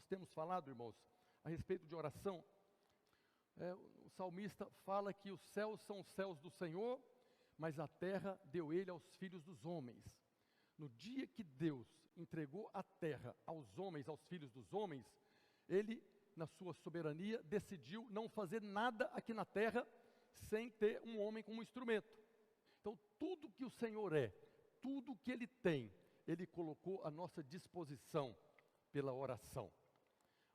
temos falado, irmãos, a respeito de oração. O salmista fala que os céus são os céus do Senhor, mas a terra deu ele aos filhos dos homens. No dia que Deus entregou a terra aos homens, aos filhos dos homens, ele, na sua soberania, decidiu não fazer nada aqui na terra sem ter um homem como instrumento. Então, tudo que o Senhor é, tudo que Ele tem, Ele colocou à nossa disposição pela oração.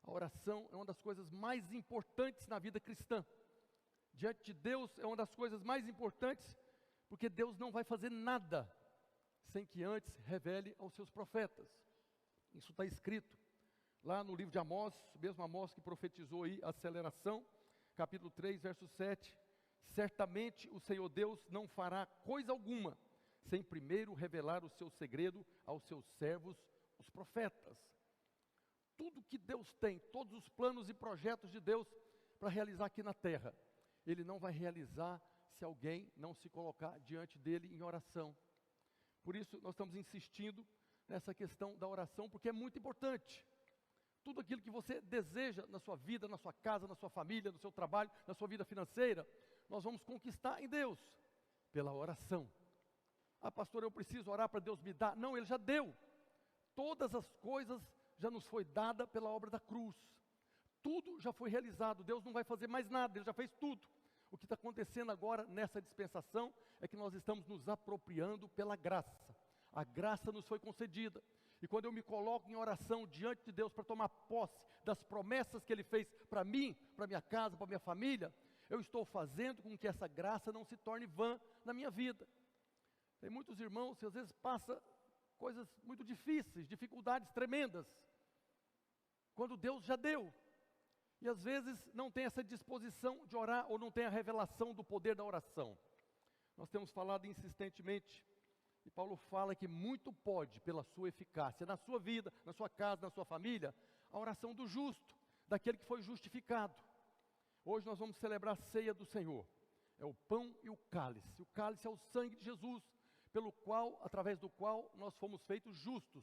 A oração é uma das coisas mais importantes na vida cristã. Diante de Deus é uma das coisas mais importantes, porque Deus não vai fazer nada sem que antes revele aos seus profetas. Isso está escrito lá no livro de Amós, mesmo Amós que profetizou aí a aceleração, capítulo 3, verso 7. Certamente o Senhor Deus não fará coisa alguma, sem primeiro revelar o seu segredo aos seus servos, os profetas. Tudo que Deus tem, todos os planos e projetos de Deus para realizar aqui na terra, Ele não vai realizar se alguém não se colocar diante dEle em oração. Por isso nós estamos insistindo nessa questão da oração, porque é muito importante. Tudo aquilo que você deseja na sua vida, na sua casa, na sua família, no seu trabalho, na sua vida financeira, nós vamos conquistar em Deus, pela oração. Ah, pastor, eu preciso orar para Deus me dar. Não, Ele já deu. Todas as coisas já nos foi dada pela obra da cruz. Tudo já foi realizado, Deus não vai fazer mais nada, Ele já fez tudo. O que está acontecendo agora nessa dispensação é que nós estamos nos apropriando pela graça. A graça nos foi concedida. E quando eu me coloco em oração diante de Deus para tomar posse das promessas que Ele fez para mim, para minha casa, para minha família, eu estou fazendo com que essa graça não se torne vã na minha vida. Tem muitos irmãos que às vezes passam coisas muito difíceis, dificuldades tremendas, quando Deus já deu. E às vezes não tem essa disposição de orar, ou não tem a revelação do poder da oração. Nós temos falado insistentemente, e Paulo fala que muito pode, pela sua eficácia, na sua vida, na sua casa, na sua família, a oração do justo, daquele que foi justificado. Hoje nós vamos celebrar a ceia do Senhor. É o pão e o cálice. O cálice é o sangue de Jesus, pelo qual, através do qual nós fomos feitos justos.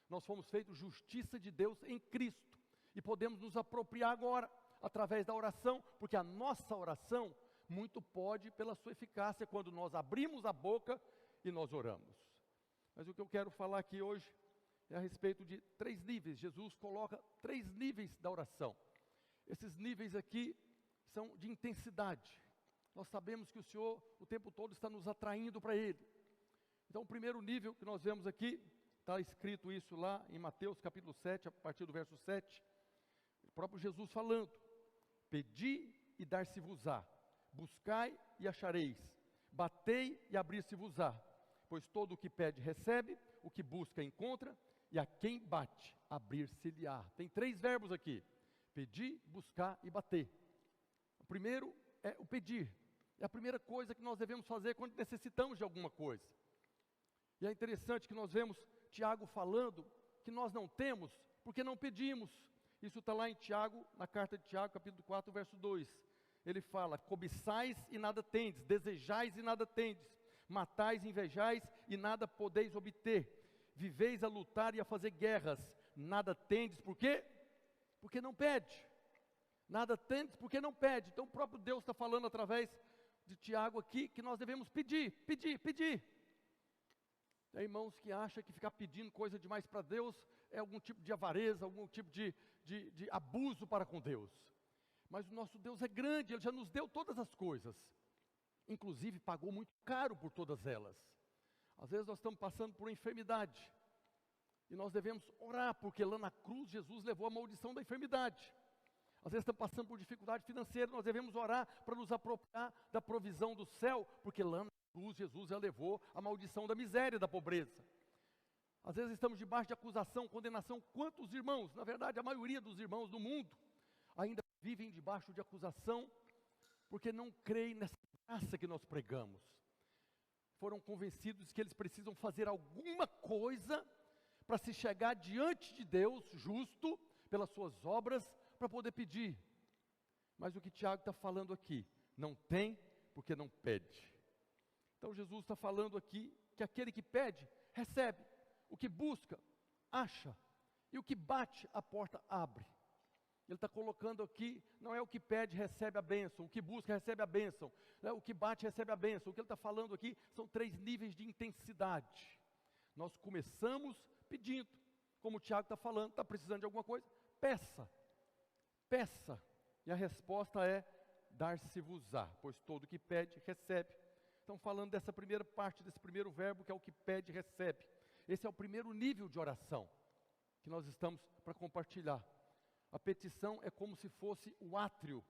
Nós fomos feitos justiça de Deus em Cristo. E podemos nos apropriar agora, através da oração, porque a nossa oração muito pode pela sua eficácia, quando nós abrimos a boca e nós oramos. Mas o que eu quero falar aqui hoje é a respeito de 3 níveis. Jesus coloca 3 níveis da oração. Esses níveis aqui são de intensidade. Nós sabemos que o Senhor o tempo todo está nos atraindo para Ele. Então o primeiro nível que nós vemos aqui, está escrito isso lá em Mateus capítulo 7, a partir do verso 7, o próprio Jesus falando: pedi e dar-se-vos-á, buscai e achareis, batei e abrir-se-vos-á, pois todo o que pede recebe, o que busca encontra, e a quem bate, abrir-se-lhe-á. Tem 3 verbos aqui: pedir, buscar e bater. O primeiro é o pedir. É a primeira coisa que nós devemos fazer quando necessitamos de alguma coisa. E é interessante que nós vemos Tiago falando que nós não temos porque não pedimos. Isso está lá em Tiago, na carta de Tiago, capítulo 4, verso 2. Ele fala: cobiçais e nada tendes, desejais e nada tendes, matais, invejais e nada podeis obter, viveis a lutar e a fazer guerras, nada tendes, por quê? Porque não pede. Nada tendes porque não pede. Então o próprio Deus está falando através de Tiago aqui, que nós devemos pedir, pedir, pedir. Tem irmãos que acham que ficar pedindo coisa demais para Deus é algum tipo de avareza, algum tipo de abuso para com Deus. Mas o nosso Deus é grande, Ele já nos deu todas as coisas. Inclusive pagou muito caro por todas elas. Às vezes nós estamos passando por uma enfermidade. E nós devemos orar, porque lá na cruz Jesus levou a maldição da enfermidade. Às vezes estamos passando por dificuldade financeira, nós devemos orar para nos apropriar da provisão do céu, porque lá na cruz Jesus já levou a maldição da miséria e da pobreza. Às vezes estamos debaixo de acusação, condenação. Quantos irmãos, na verdade a maioria dos irmãos do mundo, ainda vivem debaixo de acusação, porque não creem nessa graça que nós pregamos. Foram convencidos que eles precisam fazer alguma coisa para se chegar diante de Deus justo, pelas suas obras, para poder pedir. Mas o que Tiago está falando aqui, não tem porque não pede. Então Jesus está falando aqui que aquele que pede, recebe. O que busca, acha. E o que bate, a porta abre. Ele está colocando aqui, não é o que pede, recebe a bênção, o que busca, recebe a bênção, o que bate, recebe a bênção. O que ele está falando aqui são 3 níveis de intensidade. Nós começamos pedindo, como o Tiago está falando, está precisando de alguma coisa, peça, peça. E a resposta é, dar-se-vos-á, pois todo que pede, recebe. Então falando dessa primeira parte, desse primeiro verbo, que é o que pede, recebe. Esse é o primeiro nível de oração, que nós estamos para compartilhar. A petição é como se fosse o átrio,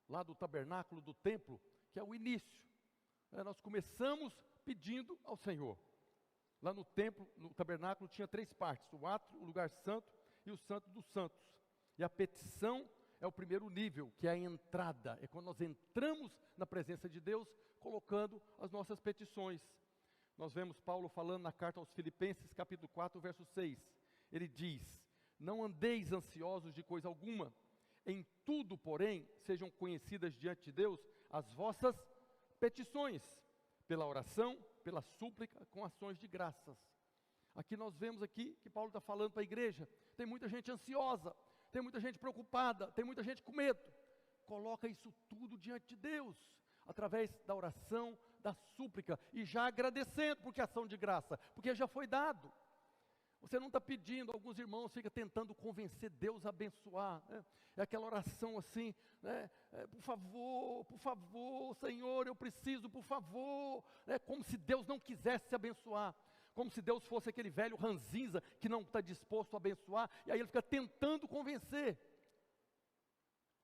lá do tabernáculo, do templo, que é o início. Nós começamos pedindo ao Senhor. Lá no templo, no tabernáculo, tinha 3 partes: o átrio, o lugar santo e o santo dos santos. E a petição é o primeiro nível, que é a entrada. É quando nós entramos na presença de Deus, colocando as nossas petições. Nós vemos Paulo falando na carta aos Filipenses, capítulo 4, verso 6. Ele diz: não andeis ansiosos de coisa alguma, em tudo, porém, sejam conhecidas diante de Deus as vossas petições, pela oração, pela súplica, com ações de graças. Aqui nós vemos aqui que Paulo está falando para a igreja, tem muita gente ansiosa, tem muita gente preocupada, tem muita gente com medo. Coloca isso tudo diante de Deus, através da oração, da súplica, e já agradecendo, porque é ação de graça, porque já foi dado. Você não está pedindo, alguns irmãos ficam tentando convencer Deus a abençoar, né? É aquela oração assim, né? Por favor, Senhor, eu preciso, por favor, né? Como se Deus não quisesse se abençoar, como se Deus fosse aquele velho ranzinza que não está disposto a abençoar, e aí ele fica tentando convencer.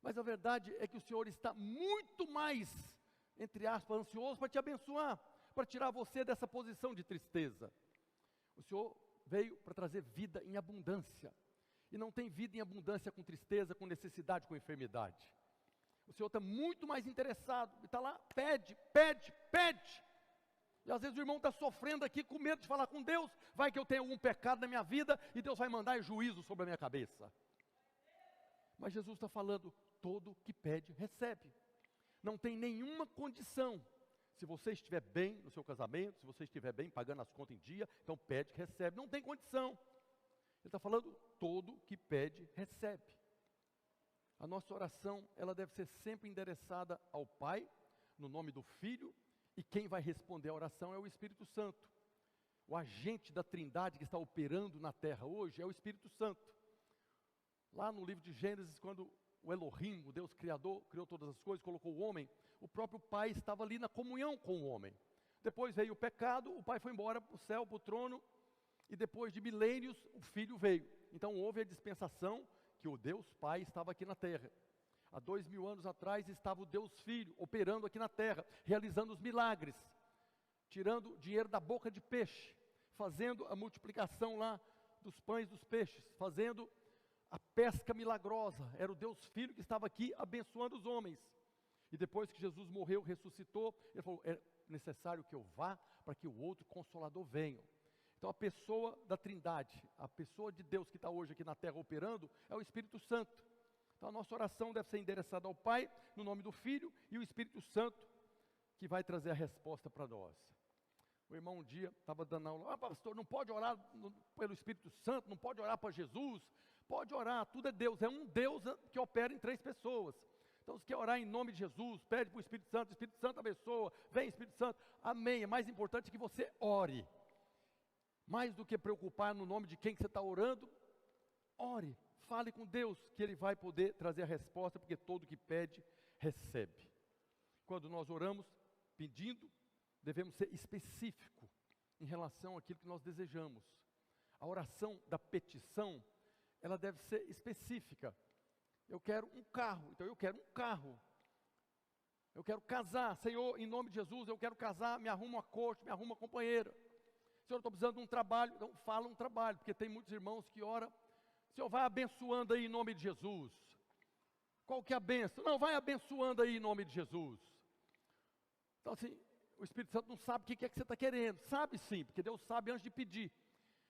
Mas a verdade é que o Senhor está muito mais, entre aspas, ansioso para te abençoar, para tirar você dessa posição de tristeza. O Senhor veio para trazer vida em abundância, e não tem vida em abundância com tristeza, com necessidade, com enfermidade. O Senhor está muito mais interessado, e está lá, pede, pede, pede, e às vezes o irmão está sofrendo aqui, com medo de falar com Deus, vai que eu tenho algum pecado na minha vida, e Deus vai mandar juízo sobre a minha cabeça. Mas Jesus está falando, todo que pede, recebe. Não tem nenhuma condição. Se você estiver bem no seu casamento, se você estiver bem pagando as contas em dia, então pede que recebe. Não tem condição. Ele está falando, todo que pede, recebe. A nossa oração, ela deve ser sempre endereçada ao Pai, no nome do Filho, e quem vai responder a oração é o Espírito Santo. O agente da Trindade que está operando na terra hoje é o Espírito Santo. Lá no livro de Gênesis, quando o Elohim, o Deus Criador, criou todas as coisas, colocou o homem, o próprio Pai estava ali na comunhão com o homem. Depois veio o pecado, o Pai foi embora para o céu, para o trono, e depois de milênios, o Filho veio. Então houve a dispensação que o Deus Pai estava aqui na terra. Há 2000 anos atrás estava o Deus Filho operando aqui na terra, realizando os milagres, tirando dinheiro da boca de peixe, fazendo a multiplicação lá dos pães e dos peixes, fazendo a pesca milagrosa. Era o Deus Filho que estava aqui abençoando os homens. E depois que Jesus morreu, ressuscitou, ele falou, é necessário que eu vá para que o outro Consolador venha. Então a pessoa da Trindade, a pessoa de Deus que está hoje aqui na terra operando, é o Espírito Santo. Então a nossa oração deve ser endereçada ao Pai, no nome do Filho, e o Espírito Santo, que vai trazer a resposta para nós. O irmão um dia estava dando aula, pastor, não pode orar pelo Espírito Santo, não pode orar para Jesus, pode orar, tudo é Deus, é um Deus que opera em 3 pessoas. Então se quer orar em nome de Jesus, pede para o Espírito Santo abençoa, vem Espírito Santo, amém. É mais importante que você ore, mais do que preocupar no nome de quem que você está orando, ore, fale com Deus, que Ele vai poder trazer a resposta, porque todo que pede, recebe. Quando nós oramos, pedindo, devemos ser específico em relação àquilo que nós desejamos. A oração da petição, ela deve ser específica. Eu quero um carro, então eu quero um carro. Eu quero casar, Senhor, em nome de Jesus, eu quero casar, me arruma uma corte, me arruma uma companheira. Senhor, eu estou precisando de um trabalho, então fala um trabalho, porque tem muitos irmãos que oram, Senhor, vai abençoando aí em nome de Jesus. Qual que é a benção? Não, vai abençoando aí em nome de Jesus. Então assim, o Espírito Santo não sabe o que é que você está querendo. Sabe sim, porque Deus sabe antes de pedir.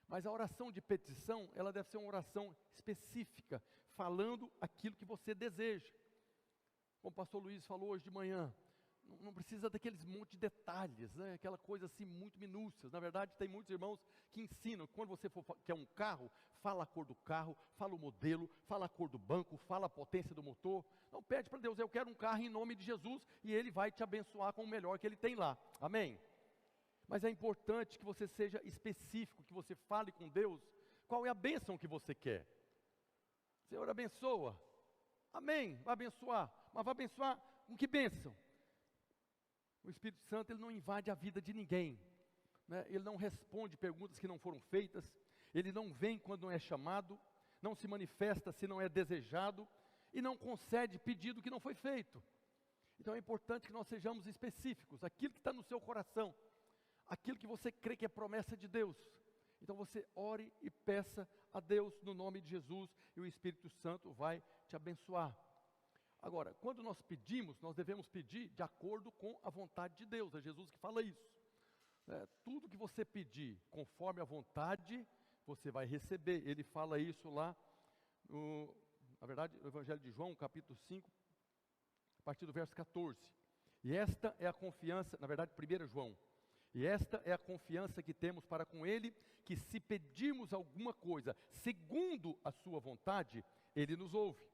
Mas a oração de petição, ela deve ser uma oração específica, falando aquilo que você deseja. Como o pastor Luiz falou hoje de manhã, não precisa daqueles monte de detalhes, né? Aquela coisa assim muito minúcias. Na verdade, tem muitos irmãos que ensinam, quando você quer um carro, fala a cor do carro, fala o modelo, fala a cor do banco, fala a potência do motor. Não, pede para Deus, eu quero um carro em nome de Jesus, e Ele vai te abençoar com o melhor que Ele tem lá. Amém? Mas é importante que você seja específico, que você fale com Deus, qual é a bênção que você quer. Senhor, abençoa. Amém, vai abençoar. Mas vai abençoar com que bênção? O Espírito Santo, ele não invade a vida de ninguém, né? Ele não responde perguntas que não foram feitas, ele não vem quando não é chamado, não se manifesta se não é desejado, e não concede pedido que não foi feito. Então é importante que nós sejamos específicos, aquilo que está no seu coração, aquilo que você crê que é promessa de Deus. Então você ore e peça a Deus no nome de Jesus, e o Espírito Santo vai te abençoar. Agora, quando nós pedimos, nós devemos pedir de acordo com a vontade de Deus. É Jesus que fala isso. Tudo que você pedir conforme a vontade, você vai receber. Ele fala isso lá, na verdade, no Evangelho de João, capítulo 5, a partir do verso 14. E esta é a confiança, na verdade, 1 João. E esta é a confiança que temos para com Ele, que se pedirmos alguma coisa, segundo a sua vontade, Ele nos ouve.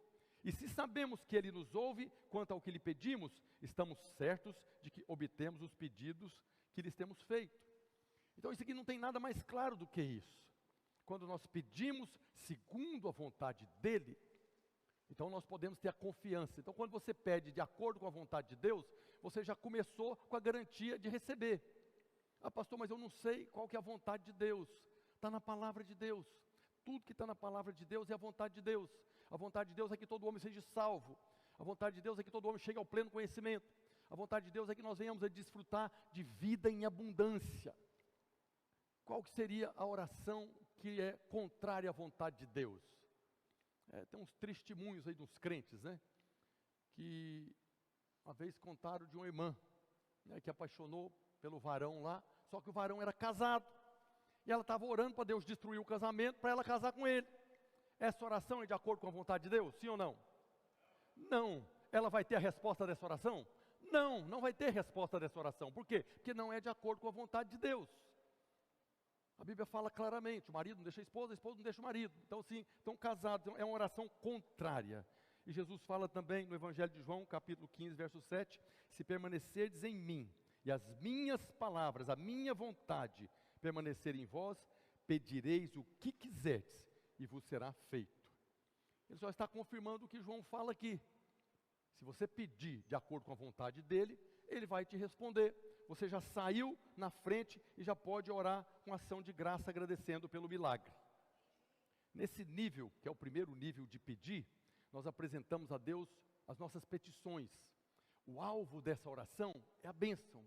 E se sabemos que Ele nos ouve, quanto ao que lhe pedimos, estamos certos de que obtemos os pedidos que lhes temos feito. Então isso aqui não tem nada mais claro do que isso. Quando nós pedimos segundo a vontade dEle, então nós podemos ter a confiança. Então quando você pede de acordo com a vontade de Deus, você já começou com a garantia de receber. Ah, pastor, mas eu não sei qual que é a vontade de Deus. Está na palavra de Deus. Tudo que está na palavra de Deus é a vontade de Deus. A vontade de Deus é que todo homem seja salvo. A vontade de Deus é que todo homem chegue ao pleno conhecimento. A vontade de Deus é que nós venhamos a desfrutar de vida em abundância. Qual que seria a oração que é contrária à vontade de Deus? Tem uns testemunhos aí dos crentes, né? Que uma vez contaram de uma irmã, né, que apaixonou pelo varão lá, só que o varão era casado. E ela estava orando para Deus destruir o casamento, para ela casar com ele. Essa oração é de acordo com a vontade de Deus? Sim ou não? Não. Ela vai ter a resposta dessa oração? Não, não vai ter resposta dessa oração. Por quê? Porque não é de acordo com a vontade de Deus. A Bíblia fala claramente, o marido não deixa a esposa não deixa o marido. Então sim, estão casados, é uma oração contrária. E Jesus fala também no Evangelho de João, capítulo 15, verso 7, se permanecerdes em mim, e as minhas palavras, a minha vontade permanecer em vós, pedireis o que quiserdes, e vos será feito. Ele só está confirmando o que João fala aqui. Se você pedir de acordo com a vontade dele, ele vai te responder. Você já saiu na frente e já pode orar com ação de graça, agradecendo pelo milagre. Nesse nível, que é o primeiro nível de pedir, nós apresentamos a Deus as nossas petições. O alvo dessa oração é a bênção.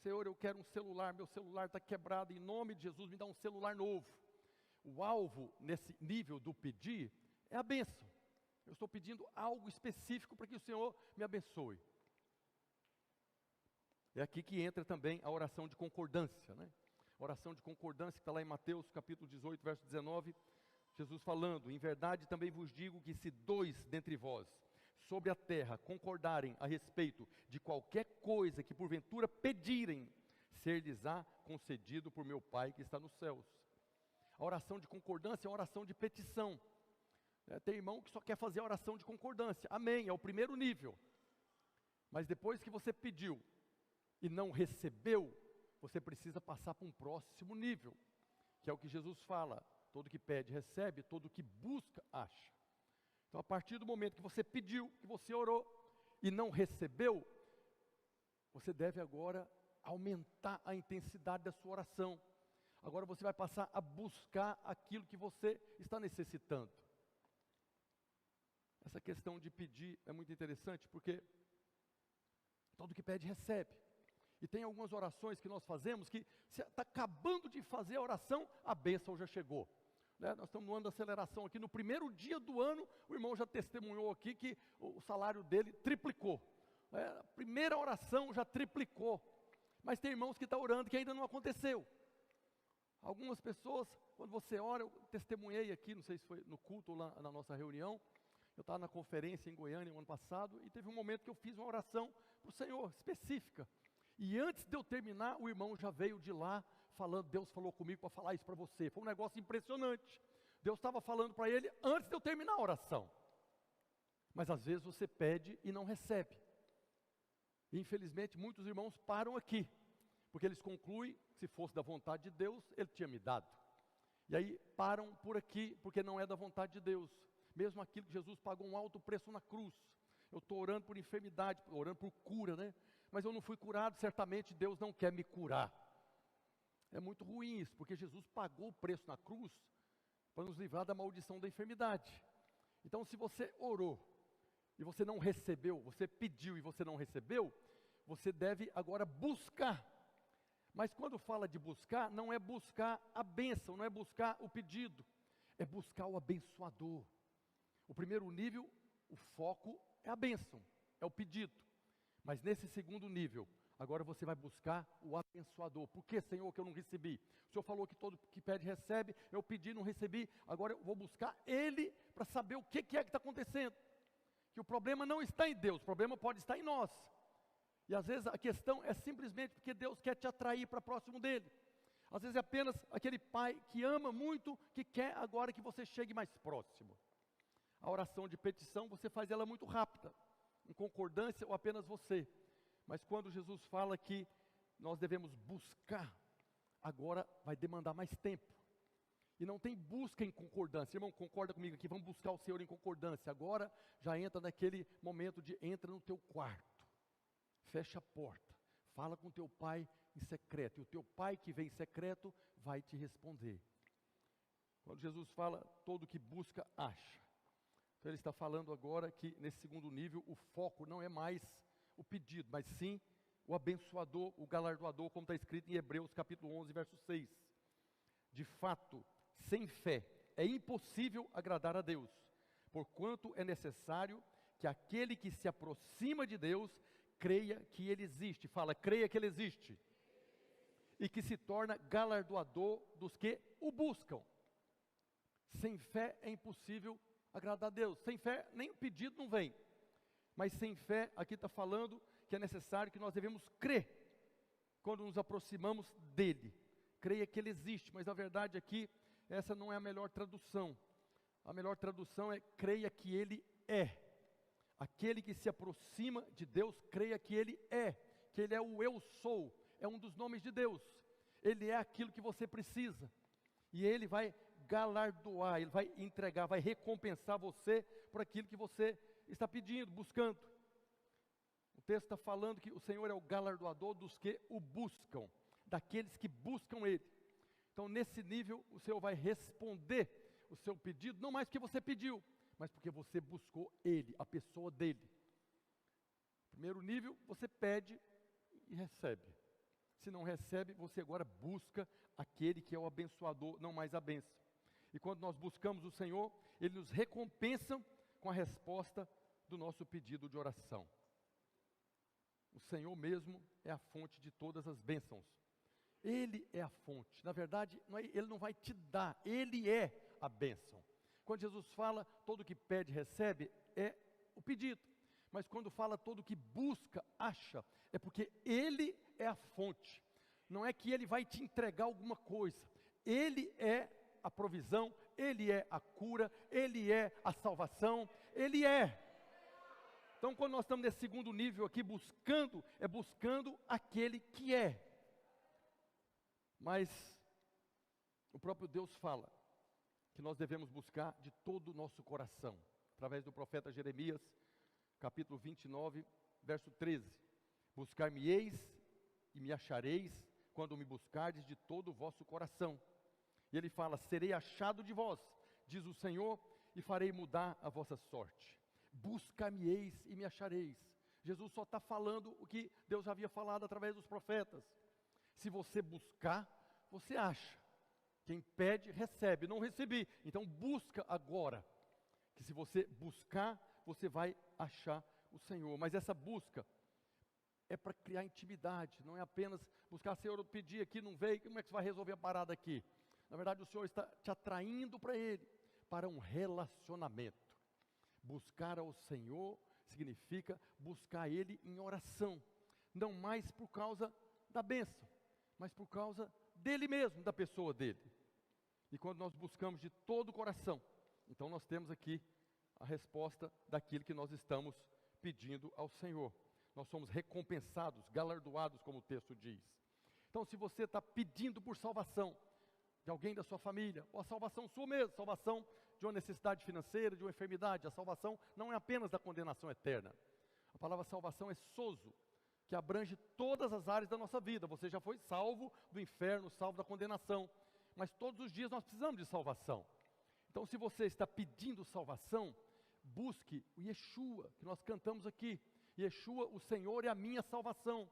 Senhor, eu quero um celular, meu celular está quebrado, em nome de Jesus, me dá um celular novo. O alvo nesse nível do pedir é a bênção. Eu estou pedindo algo específico para que o Senhor me abençoe. É aqui que entra também a oração de concordância, né? A oração de concordância que está lá em Mateus capítulo 18, verso 19, Jesus falando, em verdade também vos digo que se dois dentre vós, sobre a terra, concordarem a respeito de qualquer coisa que porventura pedirem, ser-lhes-á concedido por meu Pai que está nos céus. A oração de concordância é uma oração de petição. Tem irmão que só quer fazer a oração de concordância, amém, é o primeiro nível. Mas depois que você pediu e não recebeu, você precisa passar para um próximo nível, que é o que Jesus fala, todo que pede recebe, todo que busca acha. Então a partir do momento que você pediu, que você orou e não recebeu, você deve agora aumentar a intensidade da sua oração. Agora você vai passar a buscar aquilo que você está necessitando. Essa questão de pedir é muito interessante, porque todo que pede recebe. E tem algumas orações que nós fazemos que você está acabando de fazer a oração, a bênção já chegou. Nós estamos no ano da aceleração aqui, no primeiro dia do ano, o irmão já testemunhou aqui que o salário dele triplicou. A primeira oração já triplicou. Mas tem irmãos que estão orando que ainda não aconteceu. Algumas pessoas, quando você ora, eu testemunhei aqui, não sei se foi no culto ou lá na nossa reunião, Eu estava na conferência em Goiânia no ano passado e teve um momento que eu fiz uma oração para o Senhor, específica. E antes de eu terminar, o irmão já veio de lá falando, Deus falou comigo para falar isso para você. Foi um negócio impressionante. Deus estava falando para ele antes de eu terminar a oração. Mas às vezes você pede e não recebe. E, infelizmente, muitos irmãos param aqui, porque eles concluem, se fosse da vontade de Deus, Ele tinha me dado. E aí param por aqui, porque não é da vontade de Deus. Mesmo aquilo que Jesus pagou um alto preço na cruz. Eu estou orando por enfermidade, orando por cura, né? Mas eu não fui curado, certamente Deus não quer me curar. É muito ruim isso, porque Jesus pagou o preço na cruz para nos livrar da maldição da enfermidade. Então, se você orou e você não recebeu, você pediu e você não recebeu, você deve agora buscar. Mas quando fala de buscar, não é buscar a bênção, não é buscar o pedido, é buscar o abençoador. O primeiro nível, o foco é a bênção, é o pedido. Mas nesse segundo nível, agora você vai buscar o abençoador. Por que, Senhor, que eu não recebi? O Senhor falou que todo que pede recebe, eu pedi e não recebi, agora eu vou buscar Ele para saber o que é que está acontecendo. Que o problema não está em Deus, o problema pode estar em nós. E às vezes a questão é simplesmente porque Deus quer te atrair para próximo dEle. Às vezes é apenas aquele pai que ama muito, que quer agora que você chegue mais próximo. A oração de petição, você faz ela muito rápida, em concordância ou apenas você. Mas quando Jesus fala que nós devemos buscar, agora vai demandar mais tempo. E não tem busca em concordância. Irmão, concorda comigo aqui, vamos buscar o Senhor em concordância. Agora já entra naquele momento de entra no teu quarto. Fecha a porta, fala com teu pai em secreto, e o teu pai que vem em secreto vai te responder. Quando Jesus fala, todo que busca, acha. Então ele está falando agora que nesse segundo nível, o foco não é mais o pedido, mas sim o abençoador, o galardoador, como está escrito em Hebreus capítulo 11, verso 6. De fato, sem fé, é impossível agradar a Deus, porquanto é necessário que aquele que se aproxima de Deus, creia que Ele existe, fala, creia que Ele existe, e que se torna galardoador dos que o buscam. Sem fé é impossível agradar a Deus, sem fé nem o pedido não vem, mas sem fé, aqui está falando que é necessário que nós devemos crer, quando nos aproximamos dEle, creia que Ele existe, mas na verdade aqui, essa não é a melhor tradução, a melhor tradução é creia que Ele é. Aquele que se aproxima de Deus, creia que Ele é o eu sou, é um dos nomes de Deus, Ele é aquilo que você precisa, e Ele vai galardoar, Ele vai entregar, vai recompensar você por aquilo que você está pedindo, buscando. O texto está falando que o Senhor é o galardoador dos que o buscam, daqueles que buscam Ele. Então nesse nível, o Senhor vai responder o seu pedido, não mais porque você pediu, mas porque você buscou Ele, a pessoa dEle. Primeiro nível, você pede e recebe. Se não recebe, você agora busca aquele que é o abençoador, não mais a bênção. E quando nós buscamos o Senhor, Ele nos recompensa com a resposta do nosso pedido de oração. O Senhor mesmo é a fonte de todas as bênçãos. Ele é a fonte. Na verdade, Ele não vai te dar, Ele é a bênção. Quando Jesus fala, todo que pede, recebe, é o pedido. Mas quando fala, todo que busca, acha, é porque Ele é a fonte. Não é que Ele vai te entregar alguma coisa. Ele é a provisão, Ele é a cura, Ele é a salvação, Ele é. Então quando nós estamos nesse segundo nível aqui, buscando, é buscando aquele que é. Mas o próprio Deus fala que nós devemos buscar de todo o nosso coração, através do profeta Jeremias, capítulo 29, verso 13. Buscar-me-eis e me achareis, quando me buscardes de todo o vosso coração. E ele fala, serei achado de vós, diz o Senhor, e farei mudar a vossa sorte. Buscar-me-eis e me achareis. Jesus só está falando o que Deus havia falado através dos profetas. Se você buscar, você acha. Quem pede, recebe. Não recebi, então busca agora. Que se você buscar, você vai achar o Senhor. Mas essa busca é para criar intimidade. Não é apenas buscar, Senhor, eu pedi aqui, não veio, como é que você vai resolver a parada aqui? Na verdade, o Senhor está te atraindo para Ele, para um relacionamento. Buscar ao Senhor significa buscar Ele em oração, não mais por causa da bênção, mas por causa dele mesmo, da pessoa dele. E quando nós buscamos de todo o coração, então nós temos aqui a resposta daquilo que nós estamos pedindo ao Senhor. Nós somos recompensados, galardoados, como o texto diz. Então, se você está pedindo por salvação de alguém da sua família, ou a salvação sua mesmo, salvação de uma necessidade financeira, de uma enfermidade, a salvação não é apenas da condenação eterna. A palavra salvação é sozo, que abrange todas as áreas da nossa vida. Você já foi salvo do inferno, salvo da condenação, mas todos os dias nós precisamos de salvação. Então, se você está pedindo salvação, busque o Yeshua, que nós cantamos aqui. Yeshua, o Senhor é a minha salvação.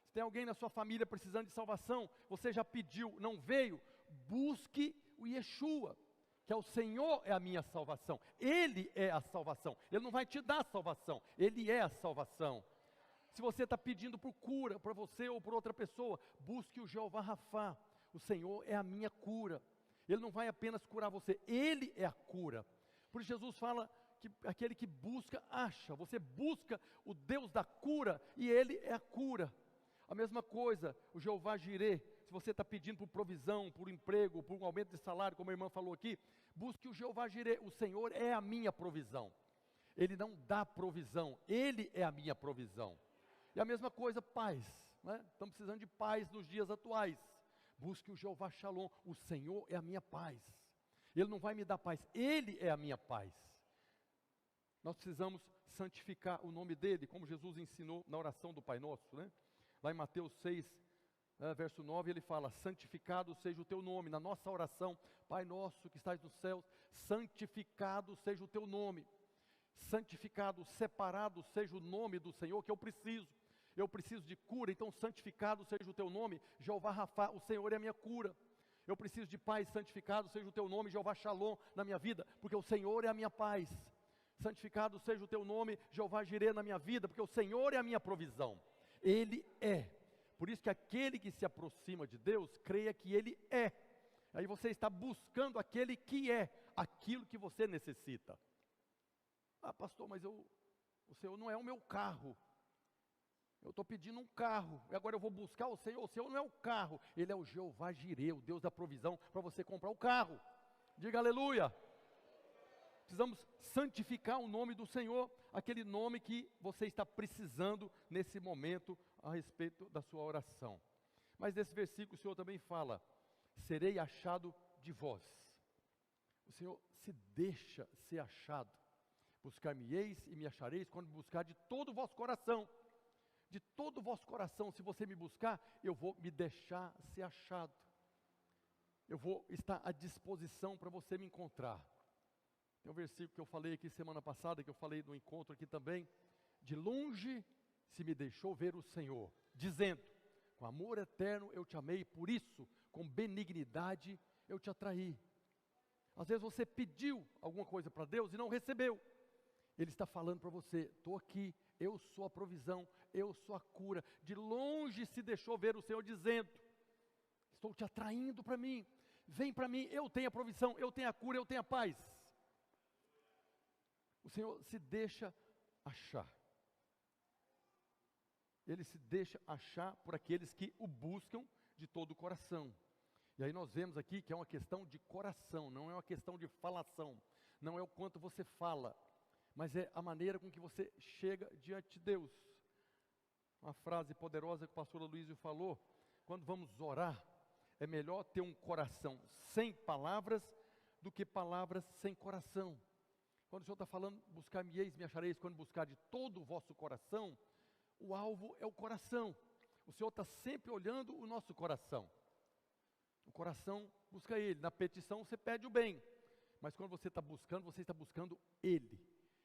Se tem alguém na sua família precisando de salvação, você já pediu, não veio, busque o Yeshua, que é o Senhor é a minha salvação. Ele é a salvação. Ele não vai te dar a salvação, Ele é a salvação. Se você está pedindo por cura, para você ou por outra pessoa, busque o Jeová Rafá. O Senhor é a minha cura. Ele não vai apenas curar você, Ele é a cura. Por isso Jesus fala que aquele que busca, acha. Você busca o Deus da cura e Ele é a cura. A mesma coisa, o Jeová Jirê, se você está pedindo por provisão, por emprego, por um aumento de salário, como a irmã falou aqui, busque o Jeová Jirê. O Senhor é a minha provisão. Ele não dá provisão, Ele é a minha provisão. E a mesma coisa, paz, né? Estamos precisando de paz nos dias atuais. Busque o Jeová Shalom, o Senhor é a minha paz. Ele não vai me dar paz, Ele é a minha paz. Nós precisamos santificar o nome dEle, como Jesus ensinou na oração do Pai Nosso, né? Lá em Mateus 6, verso 9, ele fala, santificado seja o teu nome. Na nossa oração, Pai nosso que estás nos céus, santificado seja o teu nome. Santificado, separado seja o nome do Senhor que eu preciso. Eu preciso de cura, então santificado seja o teu nome, Jeová Rafá, o Senhor é a minha cura. Eu preciso de paz, santificado seja o teu nome, Jeová Shalom, na minha vida, porque o Senhor é a minha paz. Santificado seja o teu nome, Jeová Jirê, na minha vida, porque o Senhor é a minha provisão. Ele é. Por isso que aquele que se aproxima de Deus, creia que Ele é. Aí você está buscando aquele que é, aquilo que você necessita. Ah, pastor, mas o Senhor não é o meu carro. Eu estou pedindo um carro, e agora eu vou buscar o Senhor não é o carro, Ele é o Jeová Jirê, o Deus da provisão, para você comprar o carro. Diga aleluia. Precisamos santificar o nome do Senhor, aquele nome que você está precisando nesse momento a respeito da sua oração. Mas nesse versículo o Senhor também fala, serei achado de vós. O Senhor se deixa ser achado. Buscar-me-eis e me achareis quando me buscar de todo o vosso coração. De todo o vosso coração, se você me buscar, eu vou me deixar ser achado. Eu vou estar à disposição para você me encontrar. Tem um versículo que eu falei aqui semana passada, que eu falei no encontro aqui também. De longe se me deixou ver o Senhor, dizendo, com amor eterno eu te amei, por isso, com benignidade eu te atraí. Às vezes você pediu alguma coisa para Deus e não recebeu. Ele está falando para você, estou aqui, eu sou a provisão, eu sou a cura. De longe se deixou ver o Senhor dizendo, estou te atraindo para mim, vem para mim, eu tenho a provisão, eu tenho a cura, eu tenho a paz. O Senhor se deixa achar. Ele se deixa achar por aqueles que o buscam de todo o coração. E aí nós vemos aqui que é uma questão de coração, não é uma questão de falação, não é o quanto você fala, mas é a maneira com que você chega diante de Deus. Uma frase poderosa que o pastor Aloysio falou, quando vamos orar, é melhor ter um coração sem palavras do que palavras sem coração. Quando o Senhor está falando, buscar-me-eis, me achareis, quando buscar de todo o vosso coração, o alvo é o coração. O Senhor está sempre olhando o nosso coração. O coração busca Ele, na petição você pede o bem, mas quando você está buscando Ele,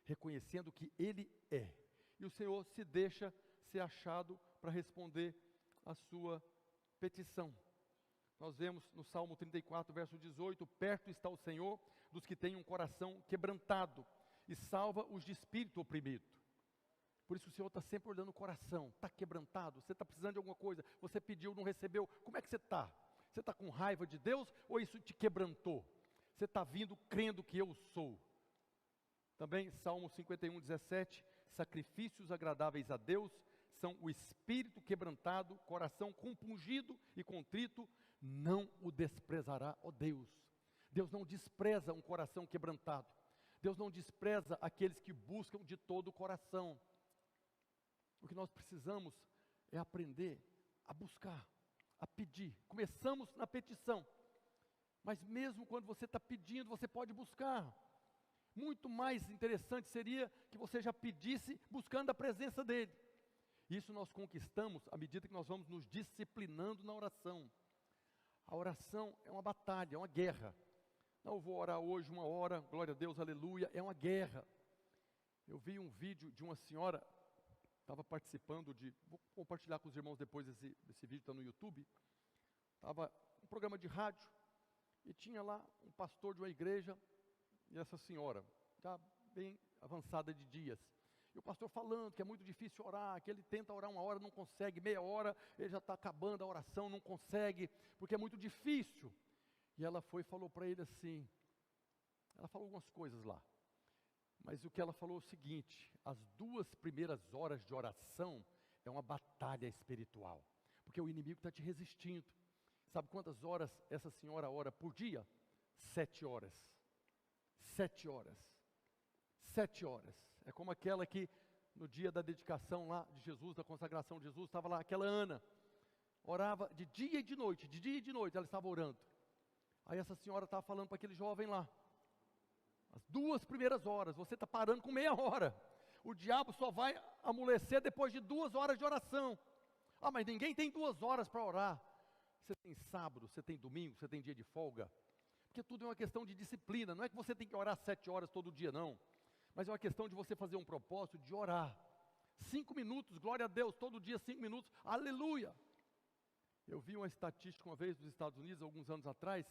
reconhecendo que Ele é. E o Senhor se deixa ser achado para responder a sua petição. Nós vemos no Salmo 34, verso 18, perto está o Senhor dos que têm um coração quebrantado e salva os de espírito oprimido. Por isso o Senhor está sempre olhando o coração, está quebrantado, você está precisando de alguma coisa, você pediu, não recebeu, como é que você está? Você está com raiva de Deus ou isso te quebrantou? Você está vindo crendo que eu sou? Também Salmo 51, 17, sacrifícios agradáveis a Deus são o espírito quebrantado, coração compungido e contrito, não o desprezará, ó Deus. Deus não despreza um coração quebrantado. Deus não despreza aqueles que buscam de todo o coração. O que nós precisamos é aprender a buscar, a pedir. Começamos na petição, mas mesmo quando você está pedindo, você pode buscar. Muito mais interessante seria que você já pedisse buscando a presença dEle. Isso nós conquistamos à medida que nós vamos nos disciplinando na oração. A oração é uma batalha, é uma guerra. Não, eu vou orar hoje 1 hora, glória a Deus, aleluia, é uma guerra. Eu vi um vídeo de uma senhora, estava participando vou compartilhar com os irmãos depois, esse vídeo está no YouTube. Estava um programa de rádio, e tinha lá um pastor de uma igreja, e essa senhora, já bem avançada de dias. E o pastor falando que é muito difícil orar, que ele tenta orar 1 hora, não consegue, meia hora, ele já está acabando a oração, não consegue, porque é muito difícil. E ela foi e falou para ele assim, ela falou algumas coisas lá, mas o que ela falou é o seguinte: as 2 primeiras horas de oração é uma batalha espiritual, porque o inimigo está te resistindo. Sabe quantas horas essa senhora ora por dia? 7 horas. 7 horas. 7 horas. É como aquela que no dia da dedicação lá de Jesus, da consagração de Jesus, estava lá aquela Ana, orava de dia e de noite ela estava orando. Aí essa senhora estava falando para aquele jovem lá, as 2 primeiras horas, você está parando com meia hora, o diabo só vai amolecer depois de 2 horas de oração. Ah, mas ninguém tem 2 horas para orar. Você tem sábado, você tem domingo, você tem dia de folga, porque tudo é uma questão de disciplina. Não é que você tem que orar 7 horas todo dia, não, mas é uma questão de você fazer um propósito de orar 5 minutos, glória a Deus, todo dia 5 minutos, aleluia. Eu vi uma estatística uma vez dos Estados Unidos, alguns anos atrás,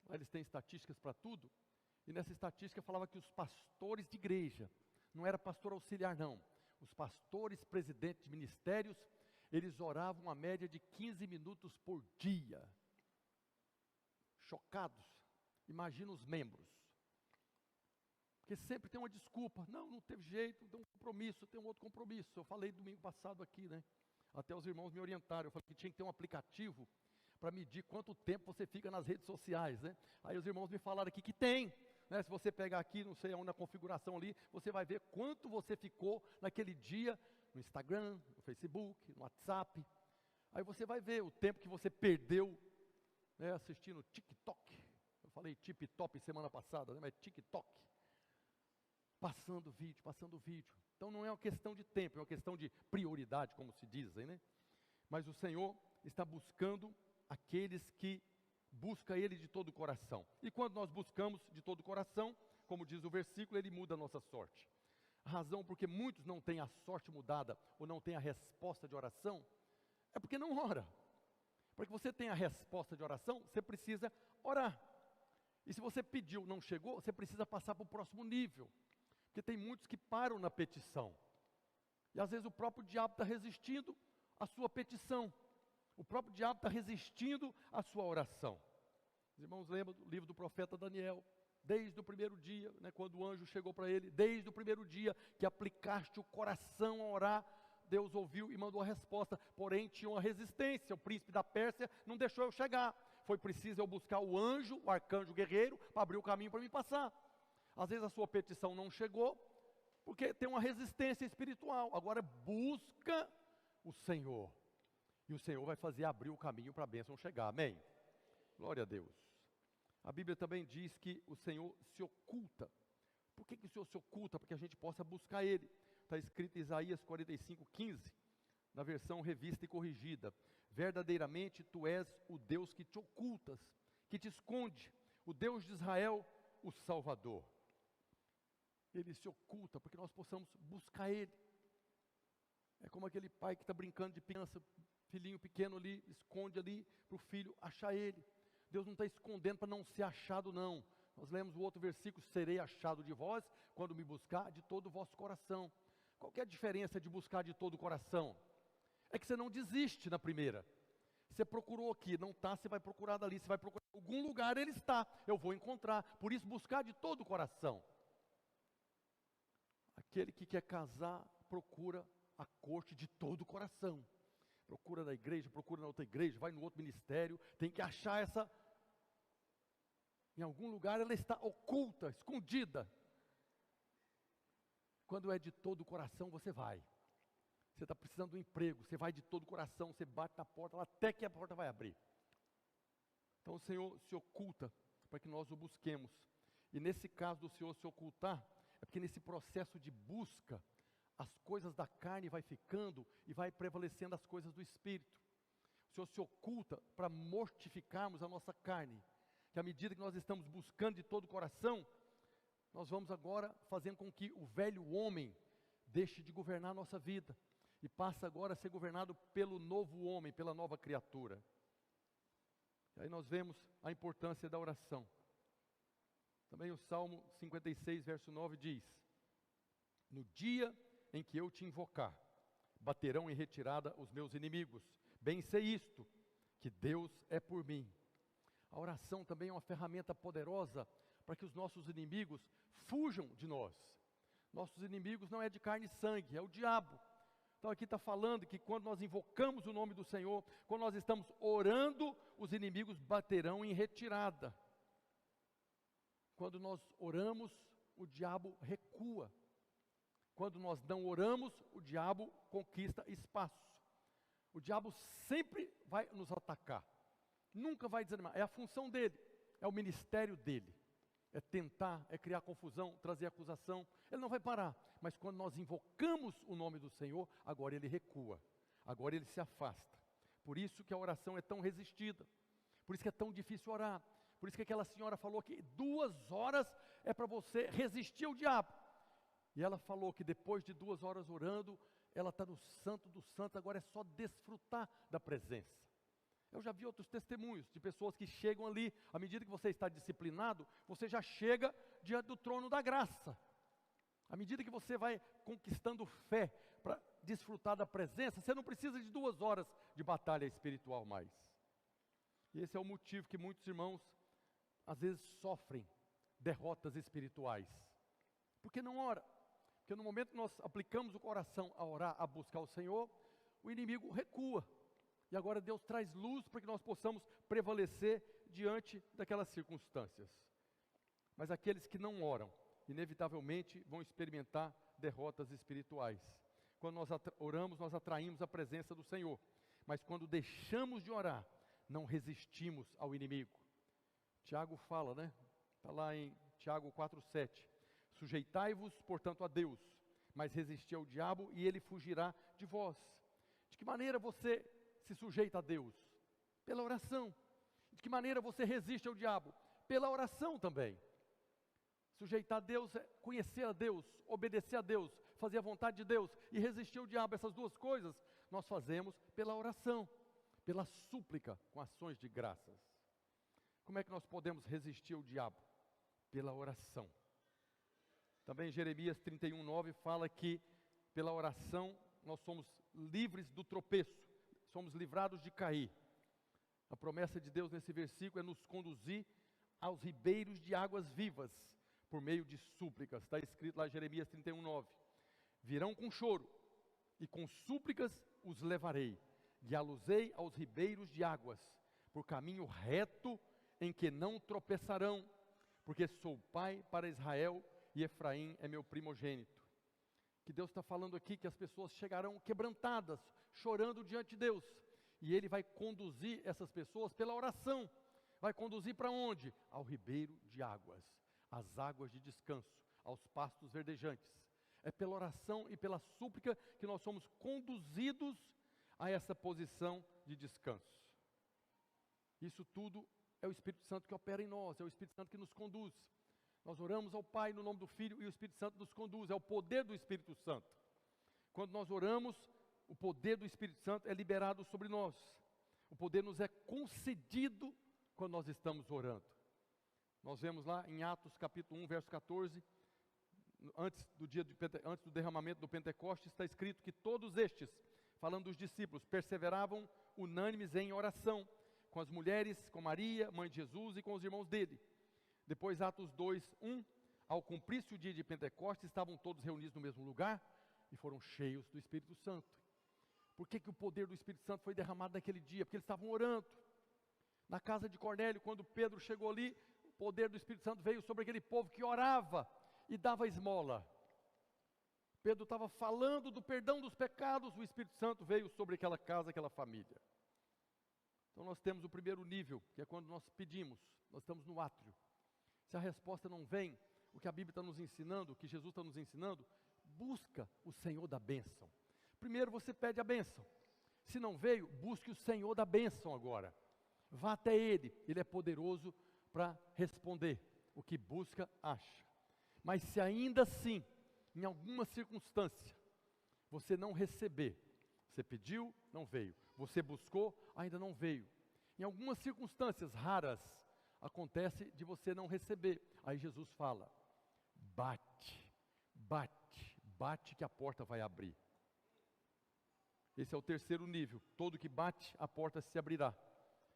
lá eles têm estatísticas para tudo, e nessa estatística falava que os pastores de igreja, não era pastor auxiliar não, os pastores presidentes de ministérios, eles oravam uma média de 15 minutos por dia. Chocados. Imagina os membros. Porque sempre tem uma desculpa. Não teve jeito, tem um compromisso, tem um outro compromisso. Eu falei domingo passado aqui, né? Até os irmãos me orientaram. Eu falei que tinha que ter um aplicativo para medir quanto tempo você fica nas redes sociais, né? Aí os irmãos me falaram aqui que tem. Né? Se você pegar aqui, não sei onde, na configuração ali, você vai ver quanto você ficou naquele dia no Instagram, no Facebook, no WhatsApp. Aí você vai ver o tempo que você perdeu, né, assistindo TikTok. Eu falei TikTok semana passada, né, mas TikTok. Passando vídeo. Então não é uma questão de tempo, é uma questão de prioridade, como se dizem, né? Mas o Senhor está buscando aqueles que buscam Ele de todo o coração. E quando nós buscamos de todo o coração, como diz o versículo, Ele muda a nossa sorte. A razão porque muitos não têm a sorte mudada, ou não têm a resposta de oração, é porque não ora. Para que você tenha a resposta de oração, você precisa orar. E se você pediu, não chegou, você precisa passar para o próximo nível. Porque tem muitos que param na petição. E às vezes o próprio diabo está resistindo à sua petição. O próprio diabo está resistindo à sua oração. Os irmãos lembram do livro do profeta Daniel? Desde o primeiro dia, né, quando o anjo chegou para ele, desde o primeiro dia que aplicaste o coração a orar, Deus ouviu e mandou a resposta. Porém tinha uma resistência, o príncipe da Pérsia não deixou eu chegar. Foi preciso eu buscar o anjo, o arcanjo guerreiro, para abrir o caminho para mim passar. Às vezes a sua petição não chegou, porque tem uma resistência espiritual. Agora busca o Senhor, e o Senhor vai fazer abrir o caminho para a bênção chegar, amém? Glória a Deus. A Bíblia também diz que o Senhor se oculta. Por que o Senhor se oculta? Para que a gente possa buscar Ele. Está escrito em Isaías 45:15, na versão revista e corrigida: verdadeiramente tu és o Deus que te ocultas, que te esconde, o Deus de Israel, o Salvador. Ele se oculta para que nós possamos buscar Ele. É como aquele pai que está brincando de criança, filhinho pequeno ali, esconde ali para o filho achar Ele. Deus não está escondendo para não ser achado, não. Nós lemos o outro versículo: serei achado de vós quando me buscar de todo o vosso coração. Qual que é a diferença de buscar de todo o coração? É que você não desiste na primeira. Você procurou aqui, não está, você vai procurar dali, você vai procurar em algum lugar, Ele está, eu vou encontrar. Por isso buscar de todo o coração. Aquele que quer casar, procura a corte de todo o coração. Procura na igreja, procura na outra igreja, vai no outro ministério, tem que achar essa... Em algum lugar ela está oculta, escondida. Quando é de todo o coração, você vai. Você está precisando de um emprego, você vai de todo o coração, você bate na porta, até que a porta vai abrir. Então o Senhor se oculta para que nós o busquemos. E nesse caso do Senhor se ocultar, é porque nesse processo de busca, as coisas da carne vai ficando e vai prevalecendo as coisas do Espírito. O Senhor se oculta para mortificarmos a nossa carne. Que à medida que nós estamos buscando de todo o coração, nós vamos agora fazendo com que o velho homem deixe de governar a nossa vida. E passa agora a ser governado pelo novo homem, pela nova criatura. E aí nós vemos a importância da oração. Também o Salmo 56, verso 9 diz: no dia em que eu te invocar, baterão em retirada os meus inimigos. Bem sei isto, que Deus é por mim. A oração também é uma ferramenta poderosa para que os nossos inimigos fujam de nós. Nossos inimigos não é de carne e sangue, é o diabo. Então aqui está falando que quando nós invocamos o nome do Senhor, quando nós estamos orando, os inimigos baterão em retirada. Quando nós oramos, o diabo recua. Quando nós não oramos, o diabo conquista espaço. O diabo sempre vai nos atacar. Nunca vai desanimar. É a função dele, é o ministério dele. É tentar, é criar confusão, trazer acusação. Ele não vai parar. Mas quando nós invocamos o nome do Senhor, agora ele recua. Agora ele se afasta. Por isso que a oração é tão resistida. Por isso que é tão difícil orar. Por isso que aquela senhora falou que 2 horas é para você resistir ao diabo. E ela falou que depois de 2 horas orando, ela está no santo do santo, agora é só desfrutar da presença. Eu já vi outros testemunhos de pessoas que chegam ali, à medida que você está disciplinado, você já chega diante do trono da graça. À medida que você vai conquistando fé para desfrutar da presença, você não precisa de 2 horas de batalha espiritual mais. E esse é o motivo que muitos irmãos, às vezes, sofrem derrotas espirituais. Porque não ora. Porque no momento que nós aplicamos o coração a orar, a buscar o Senhor, o inimigo recua. E agora Deus traz luz para que nós possamos prevalecer diante daquelas circunstâncias. Mas aqueles que não oram, inevitavelmente vão experimentar derrotas espirituais. Quando nós oramos, nós atraímos a presença do Senhor. Mas quando deixamos de orar, não resistimos ao inimigo. Tiago fala, né? Está lá em Tiago 4,7. Sujeitai-vos, portanto, a Deus, mas resisti ao diabo e ele fugirá de vós. De que maneira você se sujeita a Deus? Pela oração. De que maneira você resiste ao diabo? Pela oração também. Sujeitar a Deus é conhecer a Deus, obedecer a Deus, fazer a vontade de Deus e resistir ao diabo. Essas 2 coisas nós fazemos pela oração, pela súplica, com ações de graças. Como é que nós podemos resistir ao diabo? Pela oração. Também Jeremias 31:9 fala que pela oração nós somos livres do tropeço, somos livrados de cair. A promessa de Deus nesse versículo é nos conduzir aos ribeiros de águas vivas, por meio de súplicas. Está escrito lá em Jeremias 31:9. Virão com choro, e com súplicas os levarei, guiá-los-ei aos ribeiros de águas, por caminho reto em que não tropeçarão, porque sou pai para Israel, e Efraim é meu primogênito. Que Deus está falando aqui que as pessoas chegarão quebrantadas, chorando diante de Deus, e Ele vai conduzir essas pessoas pela oração. Vai conduzir para onde? Ao ribeiro de águas, às águas de descanso, aos pastos verdejantes. É pela oração e pela súplica que nós somos conduzidos a essa posição de descanso. Isso tudo é o Espírito Santo que opera em nós, é o Espírito Santo que nos conduz. Nós oramos ao Pai no nome do Filho e o Espírito Santo nos conduz, é o poder do Espírito Santo. Quando nós oramos, o poder do Espírito Santo é liberado sobre nós. O poder nos é concedido quando nós estamos orando. Nós vemos lá em Atos capítulo 1, verso 14, antes do derramamento do Pentecostes, está escrito que todos estes, falando dos discípulos, perseveravam unânimes em oração, com as mulheres, com Maria, mãe de Jesus e com os irmãos dele. Depois Atos 2:1, ao cumprir-se o dia de Pentecostes, estavam todos reunidos no mesmo lugar e foram cheios do Espírito Santo. Por que o poder do Espírito Santo foi derramado naquele dia? Porque eles estavam orando. Na casa de Cornélio, quando Pedro chegou ali, o poder do Espírito Santo veio sobre aquele povo que orava e dava esmola. Pedro estava falando do perdão dos pecados, o Espírito Santo veio sobre aquela casa, aquela família. Então nós temos o primeiro nível, que é quando nós pedimos, nós estamos no átrio. Se a resposta não vem, o que a Bíblia está nos ensinando, o que Jesus está nos ensinando, busca o Senhor da bênção. Primeiro você pede a bênção. Se não veio, busque o Senhor da bênção agora. Vá até Ele, Ele é poderoso para responder. O que busca, acha. Mas se ainda assim, em alguma circunstância, você não receber, você pediu, não veio. Você buscou, ainda não veio. Em algumas circunstâncias raras, acontece de você não receber. Aí Jesus fala, bate, bate, bate que a porta vai abrir. Esse é o terceiro nível. Todo que bate, a porta se abrirá.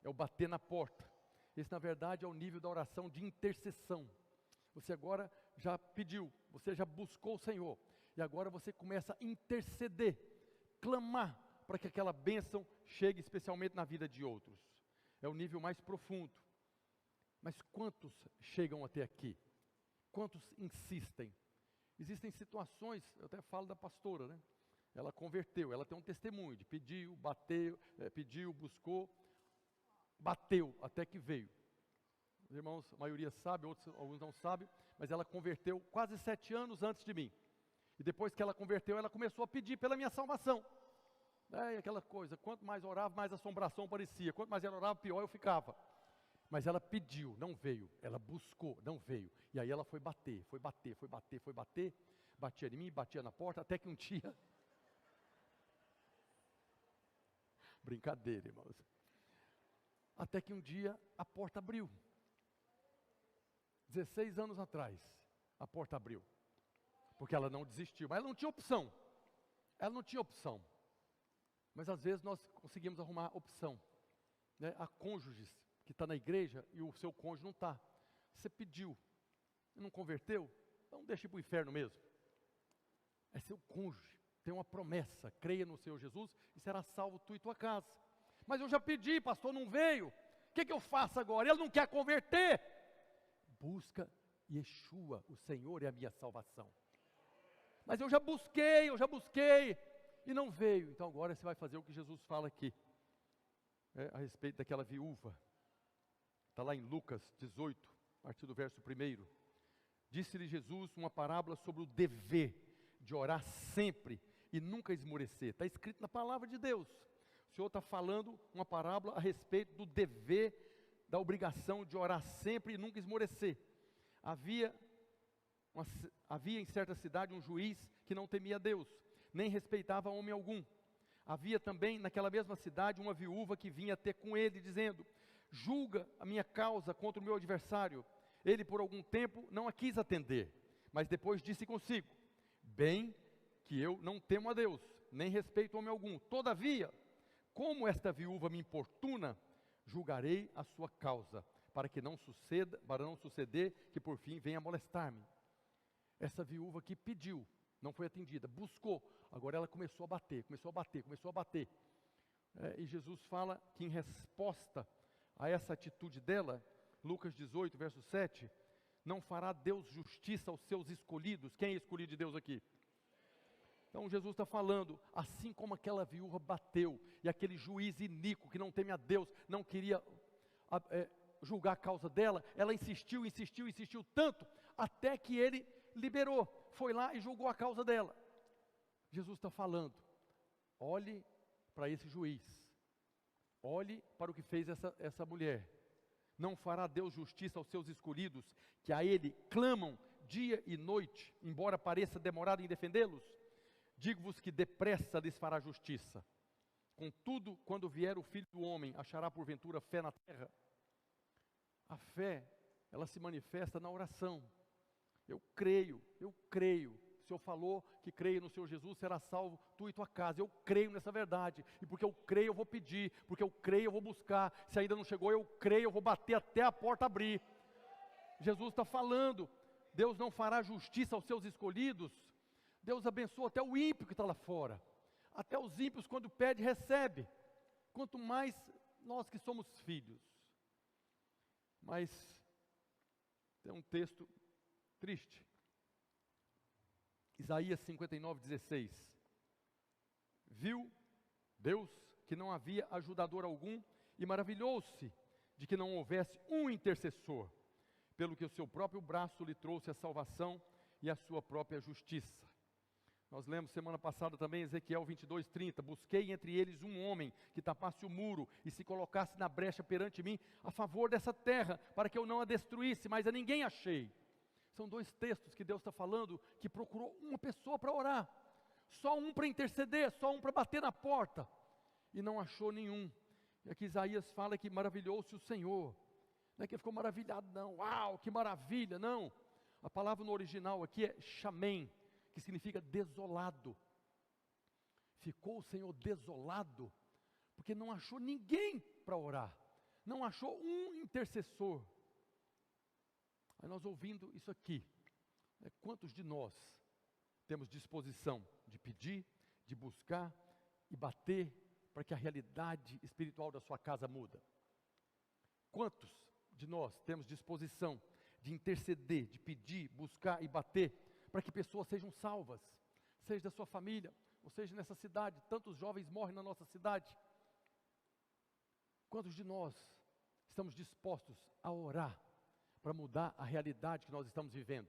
É o bater na porta. Esse, na verdade, é o nível da oração de intercessão. Você agora já pediu, você já buscou o Senhor. E agora você começa a interceder, clamar para que aquela bênção chegue especialmente na vida de outros. É o nível mais profundo. Mas quantos chegam até aqui? Quantos insistem? Existem situações, eu até falo da pastora, né? Ela converteu, ela tem um testemunho de pediu, bateu, pediu, buscou, bateu até que veio. Os irmãos, a maioria sabe, alguns não sabem, mas ela converteu quase 7 anos antes de mim. E depois que ela converteu, ela começou a pedir pela minha salvação. E aquela coisa, quanto mais orava, mais assombração parecia. Quanto mais ela orava, pior eu ficava. Mas ela pediu, não veio. Ela buscou, não veio. E aí ela foi bater, foi bater, foi bater, foi bater. Batia em mim, batia na porta, até que um dia... Brincadeira, irmãos. Até que um dia a porta abriu. 16 anos atrás, a porta abriu. Porque ela não desistiu, mas ela não tinha opção. Ela não tinha opção. Mas às vezes nós conseguimos arrumar opção. Né? Há cônjuges que estão na igreja e o seu cônjuge não está. Você pediu, não converteu, então deixa ir para o inferno mesmo. É seu cônjuge, tem uma promessa, creia no Senhor Jesus e será salvo tu e tua casa. Mas eu já pedi, pastor, não veio. O que eu faço agora? Ele não quer converter. Busca Yeshua, o Senhor é a minha salvação. Mas eu já busquei e não veio. Então agora você vai fazer o que Jesus fala aqui, a respeito daquela viúva. Está lá em Lucas 18, a partir do verso 1. Disse-lhe Jesus uma parábola sobre o dever de orar sempre e nunca esmorecer. Está escrito na palavra de Deus. O Senhor está falando uma parábola a respeito do dever, da obrigação de orar sempre e nunca esmorecer. Havia em certa cidade um juiz que não temia Deus, nem respeitava homem algum. Havia também naquela mesma cidade uma viúva que vinha ter com ele, dizendo, julga a minha causa contra o meu adversário. Ele por algum tempo não a quis atender, mas depois disse consigo, bem que eu não temo a Deus, nem respeito homem algum. Todavia, como esta viúva me importuna, julgarei a sua causa, para não suceder que por fim venha molestar-me. Essa viúva que pediu, não foi atendida, buscou, agora ela começou a bater. E Jesus fala que em resposta a essa atitude dela, Lucas 18, verso 7, não fará Deus justiça aos seus escolhidos. Quem é escolhido de Deus aqui? Então Jesus está falando, assim como aquela viúva bateu, e aquele juiz iníquo que não teme a Deus, não queria julgar a causa dela, ela insistiu tanto, até que ele liberou, foi lá e julgou a causa dela. Jesus está falando, olhe para esse juiz, olhe para o que fez essa mulher. Não fará Deus justiça aos seus escolhidos, que a Ele clamam dia e noite, embora pareça demorado em defendê-los? Digo-vos que depressa lhes fará justiça. Contudo, quando vier o Filho do Homem, achará porventura fé na terra? A fé, ela se manifesta na oração. Eu creio. O Senhor falou que creia no Senhor Jesus, será salvo tu e tua casa. Eu creio nessa verdade. E porque eu creio, eu vou pedir. Porque eu creio, eu vou buscar. Se ainda não chegou, eu creio, eu vou bater até a porta abrir. Jesus está falando. Deus não fará justiça aos seus escolhidos? Deus abençoa até o ímpio que está lá fora. Até os ímpios, quando pede, recebe. Quanto mais nós que somos filhos. Mas tem um texto triste. Isaías 59:16. Viu Deus que não havia ajudador algum e maravilhou-se de que não houvesse um intercessor, pelo que o seu próprio braço lhe trouxe a salvação e a sua própria justiça. Nós lemos semana passada também Ezequiel 22:30, busquei entre eles um homem que tapasse o muro e se colocasse na brecha perante mim a favor dessa terra, para que eu não a destruísse, mas a ninguém achei. São dois textos que Deus está falando, que procurou uma pessoa para orar, só um para interceder, só um para bater na porta, e não achou nenhum. E aqui Isaías fala que maravilhou-se o Senhor, não é que ele ficou maravilhado não, uau, que maravilha, não. A palavra no original aqui é shamem, que significa desolado. Ficou o Senhor desolado, porque não achou ninguém para orar, não achou um intercessor. Aí nós ouvindo isso aqui, quantos de nós temos disposição de pedir, de buscar e bater para que a realidade espiritual da sua casa muda? Quantos de nós temos disposição de interceder, de pedir, buscar e bater para que pessoas sejam salvas, seja da sua família, ou seja nessa cidade? Tantos jovens morrem na nossa cidade. Quantos de nós estamos dispostos a orar para mudar a realidade que nós estamos vivendo?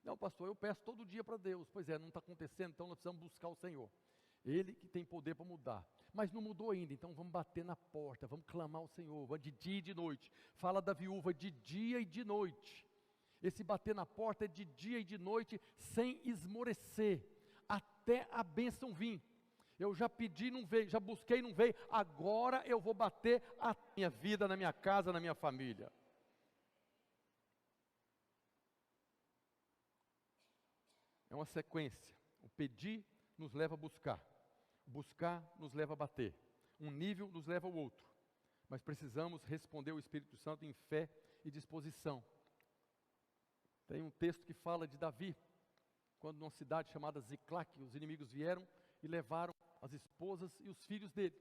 Não, pastor, eu peço todo dia para Deus. Pois é, não está acontecendo, então nós precisamos buscar o Senhor. Ele que tem poder para mudar. Mas não mudou ainda, então vamos bater na porta, vamos clamar ao Senhor, vamos de dia e de noite. Fala da viúva de dia e de noite. Esse bater na porta é de dia e de noite, sem esmorecer, até a bênção vir. Eu já pedi, não veio, já busquei, não veio, agora eu vou bater a minha vida, na minha casa, na minha família. É uma sequência. O pedir nos leva a buscar. Buscar nos leva a bater. Um nível nos leva ao outro. Mas precisamos responder ao Espírito Santo em fé e disposição. Tem um texto que fala de Davi, quando numa cidade chamada Ziclac, os inimigos vieram e levaram as esposas e os filhos dele.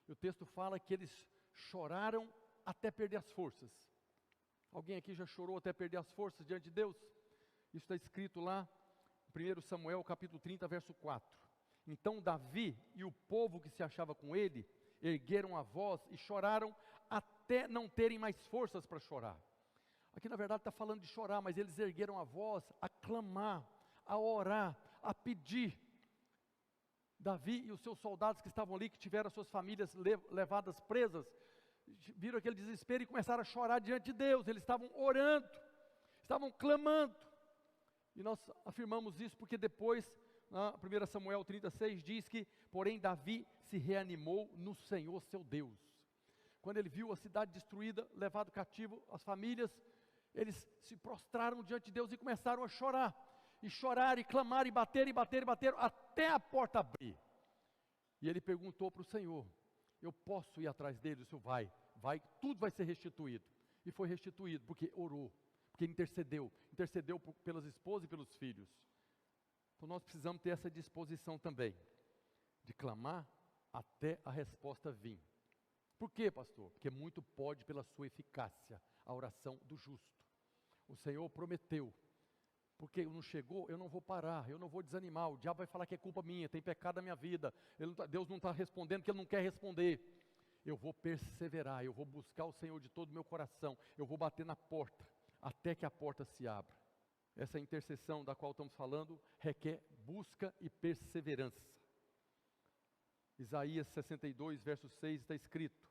E o texto fala que eles choraram até perder as forças. Alguém aqui já chorou até perder as forças diante de Deus? Isso está escrito lá, 1 Samuel capítulo 30, verso 4. Então Davi e o povo que se achava com ele, ergueram a voz e choraram até não terem mais forças para chorar. Aqui na verdade está falando de chorar, mas eles ergueram a voz a clamar, a orar, a pedir. Davi e os seus soldados que estavam ali, que tiveram as suas famílias levadas presas, viram aquele desespero e começaram a chorar diante de Deus. Eles estavam orando, estavam clamando. E nós afirmamos isso porque depois, na 1 Samuel 36, diz que, porém, Davi se reanimou no Senhor seu Deus. Quando ele viu a cidade destruída, levado cativo, as famílias, eles se prostraram diante de Deus e começaram a chorar. E chorar, e clamar, e bater, e bater, e bater, até a porta abrir. E ele perguntou para o Senhor, eu posso ir atrás dele? O Senhor vai, tudo vai ser restituído. E foi restituído, porque orou, porque intercedeu pelas esposas e pelos filhos. Então nós precisamos ter essa disposição também, de clamar até a resposta vir. Por quê, pastor? Porque muito pode pela sua eficácia, a oração do justo. O Senhor prometeu, porque não chegou, eu não vou parar, eu não vou desanimar, o diabo vai falar que é culpa minha, tem pecado na minha vida, Deus não está respondendo porque Ele não quer responder. Eu vou perseverar, eu vou buscar o Senhor de todo o meu coração, eu vou bater na porta, até que a porta se abra. Essa intercessão da qual estamos falando requer busca e perseverança. Isaías 62, verso 6 está escrito,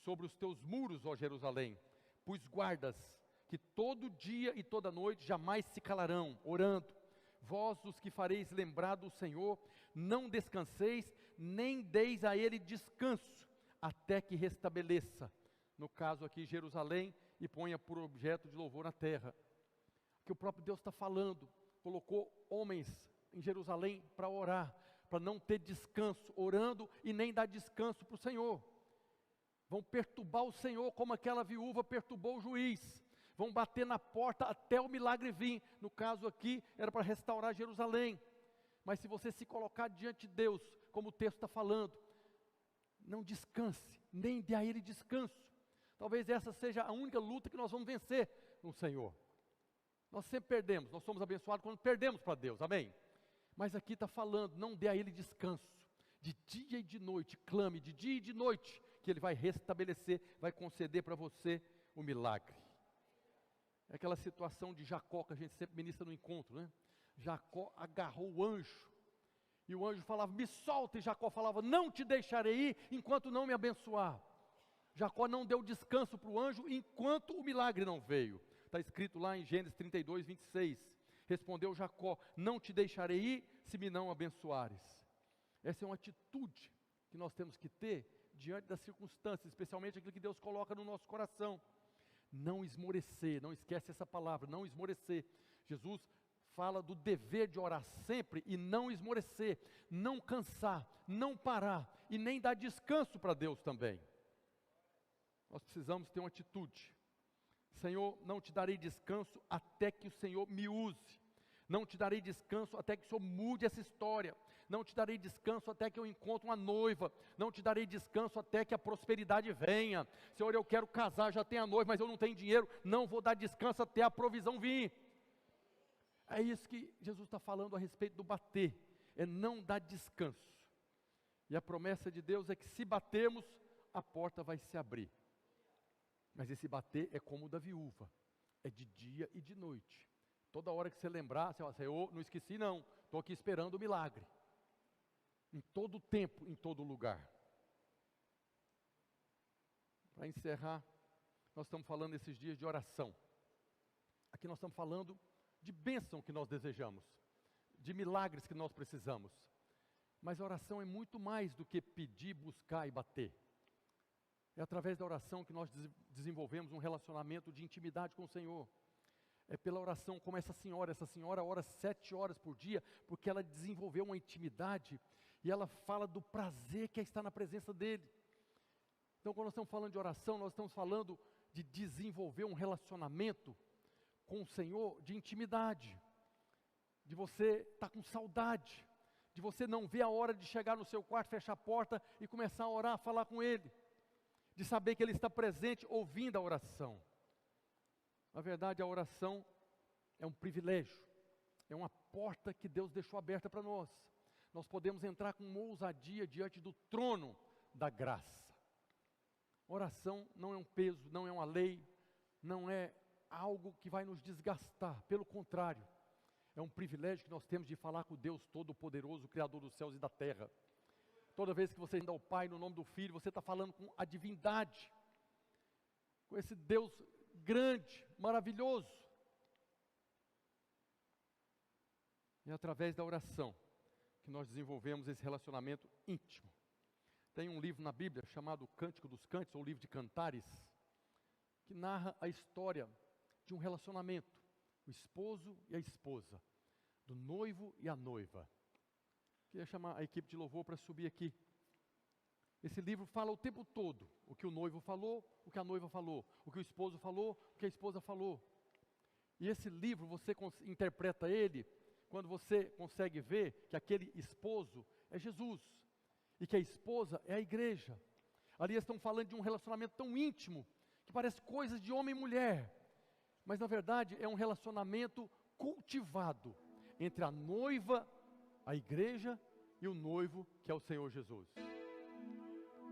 sobre os teus muros, ó Jerusalém, pus guardas, que todo dia e toda noite jamais se calarão, orando. Vós os que fareis lembrar do Senhor, não descanseis, nem deis a Ele descanso, até que restabeleça, no caso aqui Jerusalém, e ponha por objeto de louvor na terra. Que o próprio Deus está falando, colocou homens em Jerusalém para orar, para não ter descanso, orando e nem dar descanso para o Senhor. Vão perturbar o Senhor como aquela viúva perturbou o juiz. vão bater na porta até o milagre vir. No caso aqui, era para restaurar Jerusalém. Mas se você se colocar diante de Deus, como o texto está falando, não descanse, nem dê a Ele descanso. Talvez essa seja a única luta que nós vamos vencer no Senhor. Nós sempre perdemos, nós somos abençoados quando perdemos para Deus, amém? Mas aqui está falando, não dê a Ele descanso. De dia e de noite, clame de dia e de noite, que Ele vai restabelecer, vai conceder para você o milagre. É aquela situação de Jacó, que a gente sempre ministra no encontro, né? Jacó agarrou o anjo, e o anjo falava, me solta, e Jacó falava, não te deixarei ir, enquanto não me abençoar. Jacó não deu descanso para o anjo, enquanto o milagre não veio. Está escrito lá em Gênesis 32, 26, respondeu Jacó, não te deixarei ir, se me não abençoares. Essa é uma atitude que nós temos que ter, diante das circunstâncias, especialmente aquilo que Deus coloca no nosso coração. Não esmorecer, não esquece essa palavra, não esmorecer. Jesus fala do dever de orar sempre e não esmorecer, não cansar, não parar e nem dar descanso para Deus também. Nós precisamos ter uma atitude. Senhor, não te darei descanso até que o Senhor me use. Não te darei descanso até que o Senhor mude essa história. Não te darei descanso até que eu encontre uma noiva. Não te darei descanso até que a prosperidade venha. Senhor, eu quero casar, já tenho a noiva, mas eu não tenho dinheiro. Não vou dar descanso até a provisão vir. É isso que Jesus está falando a respeito do bater. É não dar descanso. E a promessa de Deus é que se batermos, a porta vai se abrir. Mas esse bater é como o da viúva. É de dia e de noite. Toda hora que você lembrar, você vai dizer, não esqueci não, estou aqui esperando o milagre. Em todo tempo, em todo lugar. Para encerrar, nós estamos falando esses dias de oração. Aqui nós estamos falando de bênção que nós desejamos, de milagres que nós precisamos. Mas a oração é muito mais do que pedir, buscar e bater. É através da oração que nós desenvolvemos um relacionamento de intimidade com o Senhor. É pela oração como essa senhora ora 7 horas por dia, porque ela desenvolveu uma intimidade, e ela fala do prazer que é estar na presença dEle. Então quando nós estamos falando de oração, nós estamos falando de desenvolver um relacionamento com o Senhor, de intimidade, de você estar com saudade, de você não ver a hora de chegar no seu quarto, fechar a porta e começar a orar, falar com Ele, de saber que Ele está presente, ouvindo a oração. Na verdade, a oração é um privilégio, é uma porta que Deus deixou aberta para nós. Nós podemos entrar com ousadia diante do trono da graça. Oração não é um peso, não é uma lei, não é algo que vai nos desgastar, pelo contrário, é um privilégio que nós temos de falar com Deus Todo-Poderoso, Criador dos céus e da terra. Toda vez que você anda ao Pai no nome do Filho, você está falando com a divindade, com esse Deus grande, maravilhoso. E é através da oração que nós desenvolvemos esse relacionamento íntimo. Tem um livro na Bíblia chamado Cântico dos Cânticos, ou Livro de Cantares, que narra a história de um relacionamento, o esposo e a esposa, do noivo e a noiva. Queria chamar a equipe de louvor para subir aqui. Esse livro fala o tempo todo o que o noivo falou, o que a noiva falou, o que o esposo falou, o que a esposa falou. E esse livro você interpreta ele quando você consegue ver que aquele esposo é Jesus e que a esposa é a igreja. Ali eles estão falando de um relacionamento tão íntimo que parece coisas de homem e mulher, mas na verdade é um relacionamento cultivado entre a noiva, a igreja, e o noivo, que é o Senhor Jesus.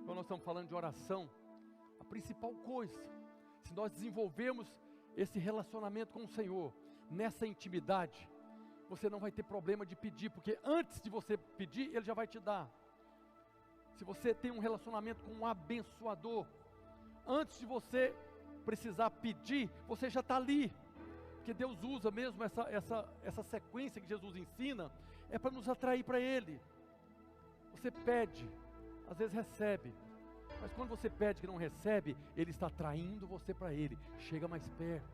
Quando nós estamos falando de oração, a principal coisa, se nós desenvolvermos esse relacionamento com o Senhor, nessa intimidade, você não vai ter problema de pedir, porque antes de você pedir, Ele já vai te dar. Se você tem um relacionamento com um abençoador, antes de você precisar pedir, você já está ali, porque Deus usa mesmo essa sequência que Jesus ensina, é para nos atrair para Ele. Você pede, às vezes recebe, mas quando você pede que não recebe, Ele está atraindo você para Ele. Chega mais perto,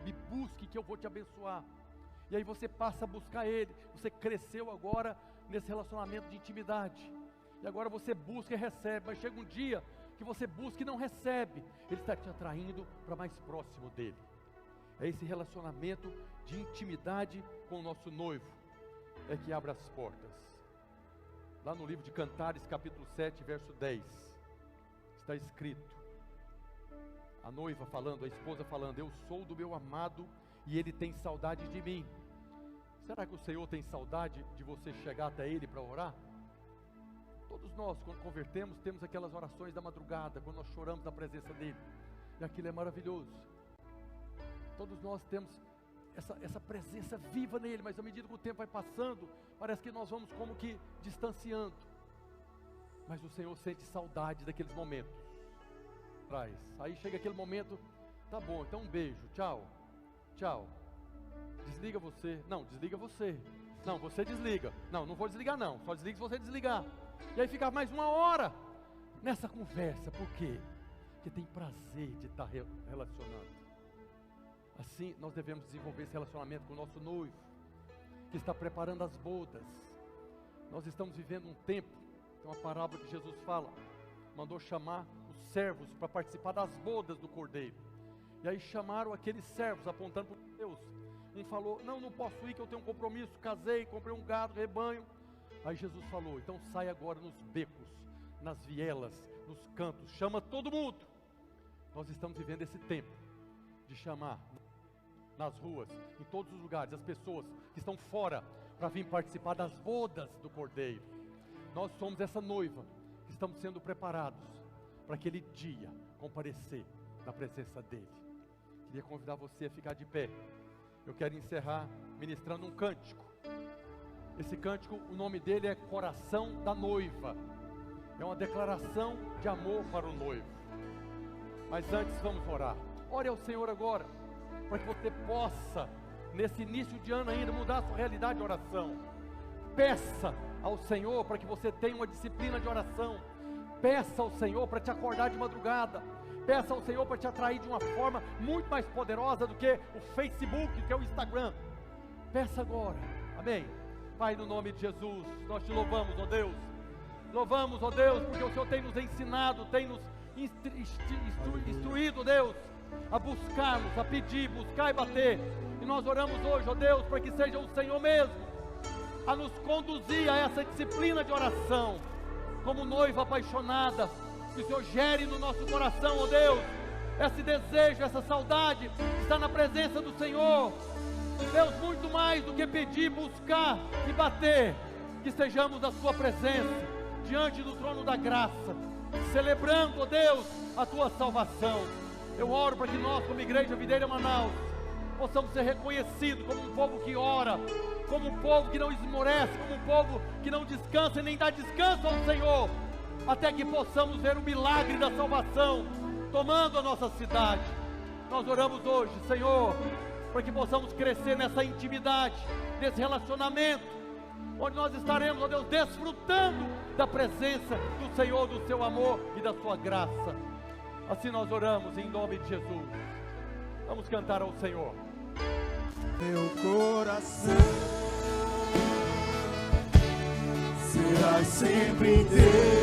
me busque que eu vou te abençoar. E aí você passa a buscar Ele, você cresceu agora nesse relacionamento de intimidade, e agora você busca e recebe, mas chega um dia que você busca e não recebe, Ele está te atraindo para mais próximo dEle. É esse relacionamento de intimidade com o nosso noivo é que abre as portas. Lá no livro de Cantares, capítulo 7, verso 10, está escrito, a noiva falando, a esposa falando: eu sou do meu amado e ele tem saudade de mim. Será que o Senhor tem saudade de você chegar até Ele para orar? Todos nós, quando convertemos, temos aquelas orações da madrugada, quando nós choramos na presença dEle, e aquilo é maravilhoso. Todos nós temos essa presença viva nele, mas à medida que o tempo vai passando, parece que nós vamos como que distanciando. Mas o Senhor sente saudade daqueles momentos. Traz. Aí chega aquele momento, tá bom, então um beijo, tchau, tchau. Desliga você. Não, desliga você. Não, você desliga. Não, não vou desligar não, só desliga se você desligar. E aí fica mais uma hora nessa conversa. Por quê? Porque tem prazer de estar relacionando. Assim nós devemos desenvolver esse relacionamento com o nosso noivo, que está preparando as bodas. Nós estamos vivendo um tempo, tem uma parábola que Jesus fala, mandou chamar os servos para participar das bodas do Cordeiro. E aí chamaram aqueles servos apontando para Deus. Um falou: não posso ir que eu tenho um compromisso, casei, comprei um gado, rebanho. Aí Jesus falou: então sai agora nos becos, nas vielas, nos cantos, chama todo mundo. Nós estamos vivendo esse tempo de chamar nas ruas, em todos os lugares, as pessoas que estão fora para vir participar das bodas do Cordeiro. Nós somos essa noiva que estamos sendo preparados para aquele dia comparecer na presença dEle. Queria convidar você a ficar de pé. Eu quero encerrar ministrando um cântico. Esse cântico, o nome dele é Coração da Noiva. É uma declaração de amor para o noivo. Mas antes vamos orar. Ore ao Senhor agora, para que você possa, nesse início de ano ainda, mudar a sua realidade de oração. Peça ao Senhor para que você tenha uma disciplina de oração. Peça ao Senhor para te acordar de madrugada. Peça ao Senhor para te atrair de uma forma muito mais poderosa do que o Facebook, do que o Instagram. Peça agora, amém? Pai, no nome de Jesus, nós te louvamos, ó Deus. Louvamos, ó Deus, porque o Senhor tem nos ensinado, tem nos instruído, Deus, a buscarmos, a pedir, buscar e bater. E nós oramos hoje, ó Deus, para que seja o Senhor mesmo a nos conduzir a essa disciplina de oração, como noiva apaixonada. Que o Senhor gere no nosso coração, ó Deus, esse desejo, essa saudade, está na presença do Senhor. Deus, muito mais do que pedir, buscar e bater, que estejamos na Sua presença, diante do trono da graça, celebrando, ó Deus, a Tua salvação. Eu oro para que nós, como Igreja Videira Manaus, possamos ser reconhecidos como um povo que ora, como um povo que não esmorece, como um povo que não descansa e nem dá descanso ao Senhor, até que possamos ver o milagre da salvação tomando a nossa cidade. Nós oramos hoje, Senhor, para que possamos crescer nessa intimidade, nesse relacionamento, onde nós estaremos, ó Deus, desfrutando da presença do Senhor, do Seu amor e da Sua graça. Assim nós oramos em nome de Jesus. Vamos cantar ao Senhor. Meu coração será sempre Deus.